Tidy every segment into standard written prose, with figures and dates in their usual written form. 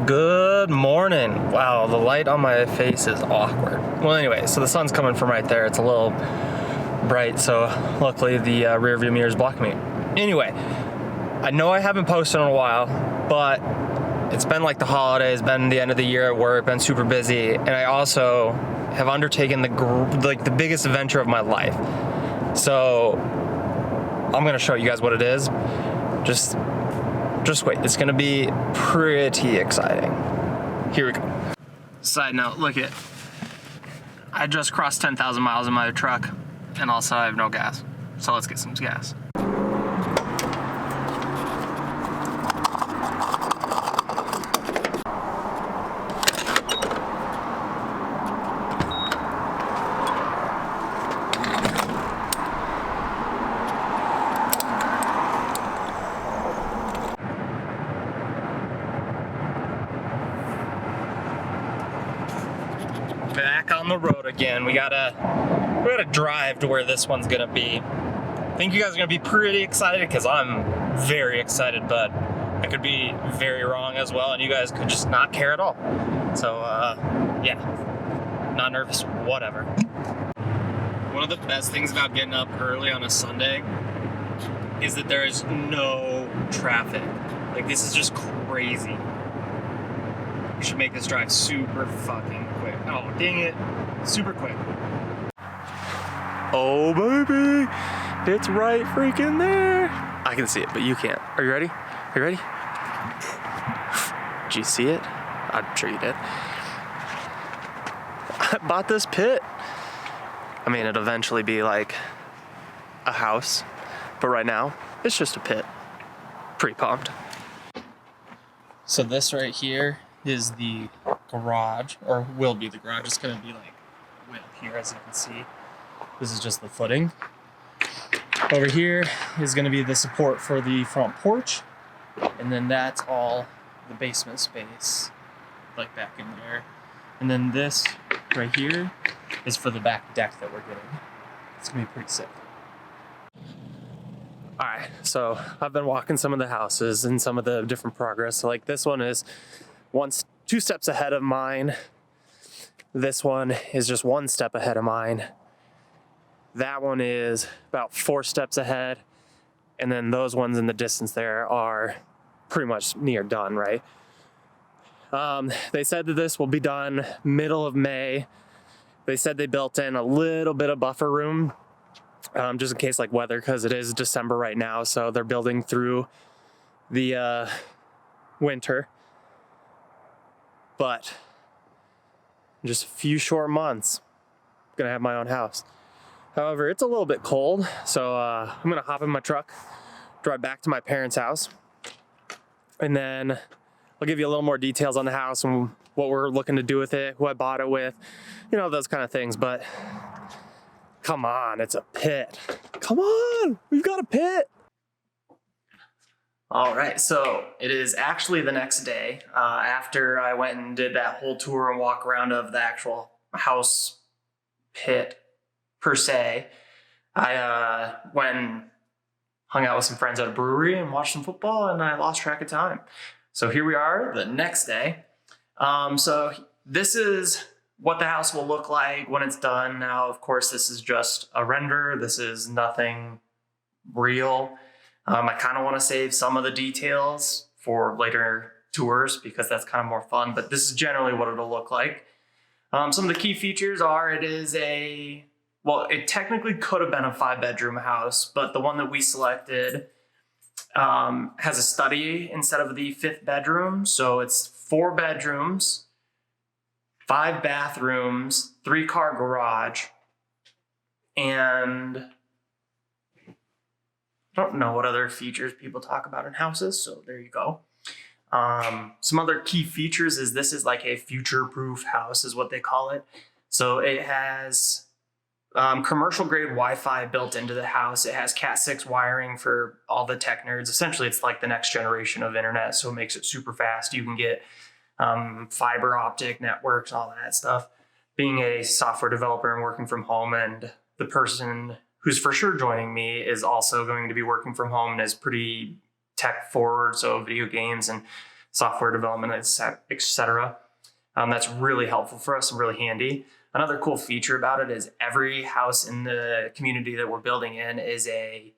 Good morning. Wow, the light on my face is awkward. Well, anyway, so the sun's coming from right there. It's a little bright, so luckily the rear view mirror is blocking me. Anyway, I know I haven't posted in a while, but it's been like the holidays, been the end of the year at work, been super busy, and I also have undertaken the biggest adventure of my life. So I'm gonna show you guys what it is. Just wait, it's gonna be pretty exciting. Here we go. Side note, look at, I just crossed 10,000 miles in my truck, and also I have no gas. So let's get some gas. Back on the road again. We gotta drive to where this one's gonna be. I think you guys are gonna be pretty excited because I'm very excited, but I could be very wrong as well, and you guys could just not care at all. So yeah, not nervous, whatever. One of the best things about getting up early on a Sunday is that there is no traffic. Like, this is just crazy. We should make this drive super fucking quick. Oh, dang it. Super quick. Oh, baby. It's right freaking there. I can see it, but you can't. Are you ready? Are you ready? Did you see it? I'm sure you did. I bought this pit. I mean, it'll eventually be like a house, but right now, it's just a pit. Pretty pumped. So this right here is the garage, or will be the garage. It's gonna be like way up here, as you can see. This is just the footing. Over here is gonna be the support for the front porch, and then that's all the basement space, like back in there. And then this right here is for the back deck that we're getting. It's gonna be pretty sick. All right, so I've been walking some of the houses and some of the different progress. So like this one is two steps ahead of mine. This one is just one step ahead of mine. That one is about 4 steps ahead. And then those ones in the distance there are pretty much near done, right? They said that this will be done middle of May. They said they built in a little bit of buffer room, just in case like weather, because it is December right now. So they're building through the winter. But in just a few short months, I'm gonna have my own house. However, it's a little bit cold, so I'm gonna hop in my truck, drive back to my parents' house, and then I'll give you a little more details on the house and what we're looking to do with it, who I bought it with, you know, those kind of things. But come on, it's a pit. Come on, we've got a pit. All right, so it is actually the next day after I went and did that whole tour and walk around of the actual house pit per se. I went and hung out with some friends at a brewery and watched some football, and I lost track of time. So here we are the next day. So this is what the house will look like when it's done. Now, of course, this is just a render. This is nothing real. I kind of want to save some of the details for later tours because that's kind of more fun, but this is generally what it'll look like. Some of the key features are it technically could have been a 5-bedroom house, but the one that we selected has a study instead of the 5th bedroom. So it's 4 bedrooms, 5 bathrooms, 3-car garage, and I don't know what other features people talk about in houses, so there you go. Some other key features is this is like a future-proof house is what they call it. So it has commercial grade Wi-Fi built into the house. It has Cat 6 wiring for all the tech nerds. Essentially, it's like the next generation of internet, so it makes it super fast. You can get fiber optic networks, all that stuff. Being a software developer and working from home, and the person who's for sure joining me is also going to be working from home and is pretty tech forward, so video games and software development, etc. That's really helpful for us and really handy. Another cool feature about it is every house in the community that we're building in is a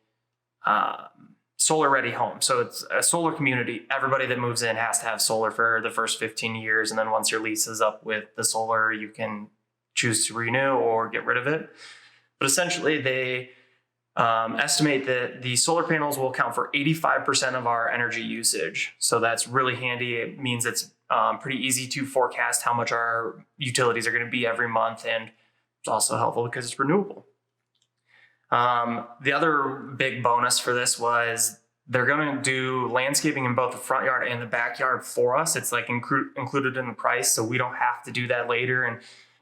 solar ready home. So it's a solar community. Everybody that moves in has to have solar for the first 15 years. And then once your lease is up with the solar, you can choose to renew or get rid of it. But essentially they estimate that the solar panels will account for 85% of our energy usage. So that's really handy. It means it's pretty easy to forecast how much our utilities are going to be every month. And it's also helpful because it's renewable. The other big bonus for this was they're going to do landscaping in both the front yard and the backyard for us. It's like included in the price, so we don't have to do that later. And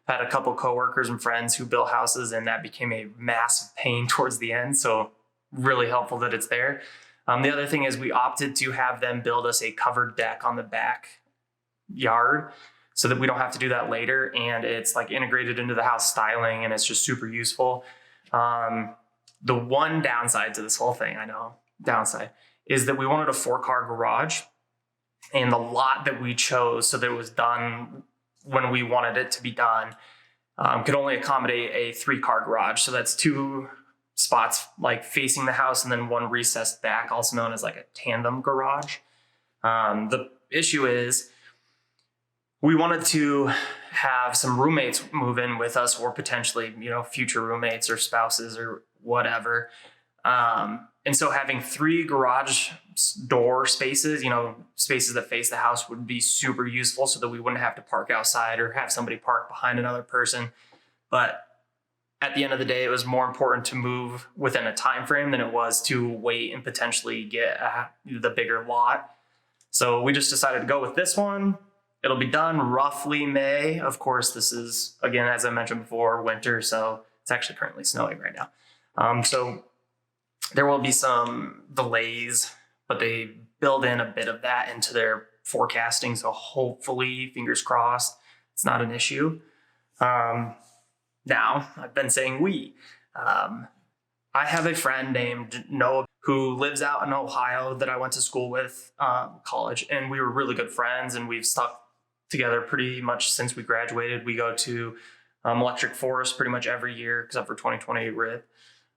I've had a couple coworkers and friends who built houses, and that became a massive pain towards the end. So really helpful that it's there. The other thing is we opted to have them build us a covered deck on the back yard so that we don't have to do that later. And it's like integrated into the house styling, and it's just super useful. The one downside to this whole thing, is that we wanted a 4-car garage, and the lot that we chose so that it was done when we wanted it to be done could only accommodate a 3-car garage. So that's 2 spots like facing the house and then one recessed back, also known as like a tandem garage. The issue is we wanted to have some roommates move in with us, or potentially, future roommates or spouses or whatever. And so having 3 garage door spaces, spaces that face the house, would be super useful so that we wouldn't have to park outside or have somebody park behind another person. But at the end of the day, it was more important to move within a time frame than it was to wait and potentially get the bigger lot. So we just decided to go with this one. It'll be done roughly May. Of course, this is, again, as I mentioned before, winter, so it's actually currently snowing right now. So there will be some delays, but they build in a bit of that into their forecasting. So hopefully, fingers crossed, it's not an issue. Now, I've been saying we. I have a friend named Noah who lives out in Ohio that I went to school with, college, and we were really good friends, and we've stuck together pretty much since we graduated. We go to Electric Forest pretty much every year except for 2020 RIP.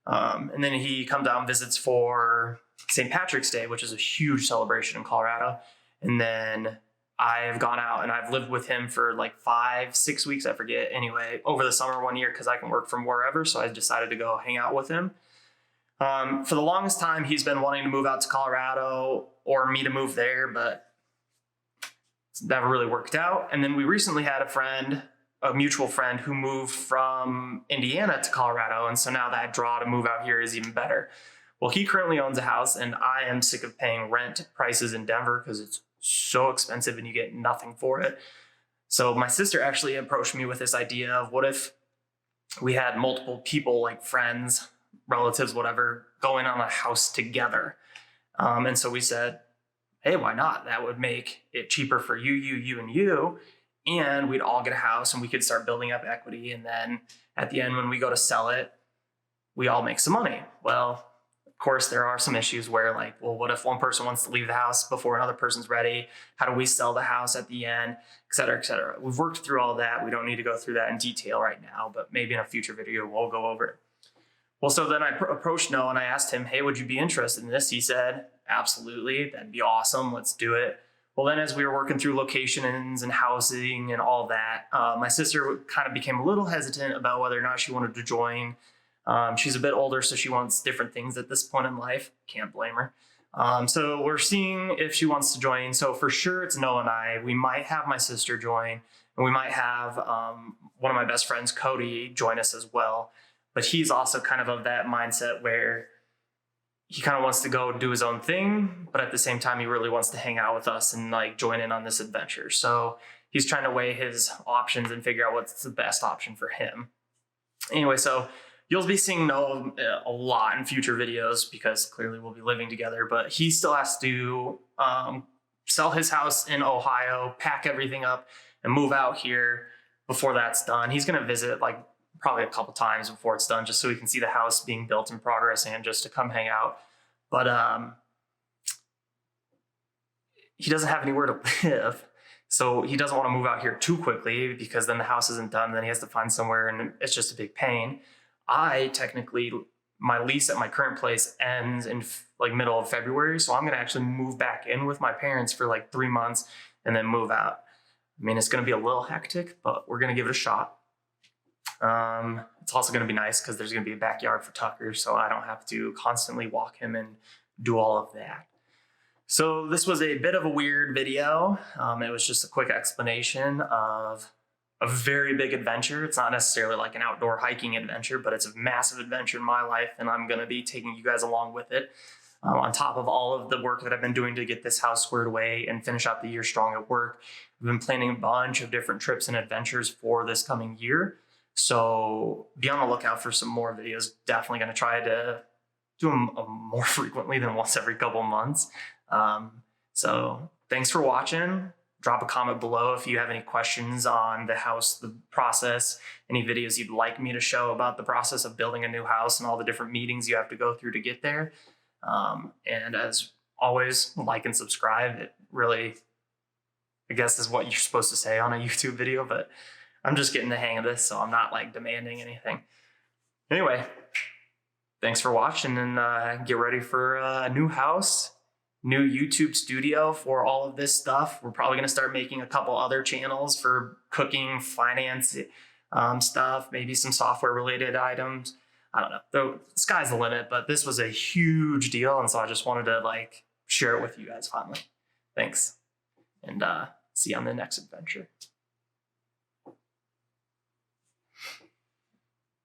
And then he comes out and visits for St. Patrick's Day, which is a huge celebration in Colorado. And then I've gone out and I've lived with him for like 5-6 weeks, I forget. Anyway, over the summer one year, because I can work from wherever. So I decided to go hang out with him. For the longest time, he's been wanting to move out to Colorado or me to move there, but it's never really worked out. And then we recently had a mutual friend who moved from Indiana to Colorado. And so now that draw to move out here is even better. Well, he currently owns a house, and I am sick of paying rent prices in Denver because it's so expensive and you get nothing for it. So my sister actually approached me with this idea of what if we had multiple people, like friends, relatives, whatever, going on a house together. And so we said, hey, why not? That would make it cheaper for you, and you. And we'd all get a house and we could start building up equity. And then at the end, when we go to sell it, we all make some money. Well, of course, there are some issues where what if one person wants to leave the house before another person's ready? How do we sell the house at the end, et cetera, et cetera? We've worked through all that. We don't need to go through that in detail right now, but maybe in a future video, we'll go over it. Well, so then I approached Noah and I asked him, hey, would you be interested in this? He said, absolutely. That'd be awesome. Let's do it. Well, then as we were working through locations and housing and all that, my sister kind of became a little hesitant about whether or not she wanted to join. She's a bit older, so she wants different things at this point in life. Can't blame her. So we're seeing if she wants to join. So for sure, it's Noah and I. We might have my sister join, and we might have one of my best friends, Cody, join us as well. But he's also kind of that mindset where he kind of wants to go do his own thing, but at the same time, he really wants to hang out with us and join in on this adventure. So he's trying to weigh his options and figure out what's the best option for him. Anyway, so you'll be seeing Noah a lot in future videos because clearly we'll be living together, but he still has to sell his house in Ohio, pack everything up, and move out here before that's done. He's going to visit probably a couple times before it's done, just so we can see the house being built in progress and just to come hang out. But he doesn't have anywhere to live. So he doesn't want to move out here too quickly because then the house isn't done. Then he has to find somewhere and it's just a big pain. My lease at my current place ends in like middle of February. So I'm going to actually move back in with my parents for like 3 months and then move out. I mean, it's going to be a little hectic, but we're going to give it a shot. It's also going to be nice because there's going to be a backyard for Tucker, so I don't have to constantly walk him and do all of that. So this was a bit of a weird video. It was just a quick explanation of a very big adventure. It's not necessarily like an outdoor hiking adventure, but it's a massive adventure in my life, and I'm going to be taking you guys along with it. On top of all of the work that I've been doing to get this house squared away and finish out the year strong at work, I've been planning a bunch of different trips and adventures for this coming year. So be on the lookout for some more videos. Definitely going to try to do them more frequently than once every couple months. So thanks for watching. Drop a comment below if you have any questions on the house, the process, any videos you'd like me to show about the process of building a new house and all the different meetings you have to go through to get there. And as always, like and subscribe. It really, I guess, is what you're supposed to say on a YouTube video, but I'm just getting the hang of this, so I'm not like demanding anything. Anyway, thanks for watching, and get ready for a new house, new YouTube studio for all of this stuff. We're probably going to start making a couple other channels for cooking, finance stuff, maybe some software related items. I don't know. The sky's the limit, but this was a huge deal, and so I just wanted to like share it with you guys finally. Thanks, and see you on the next adventure.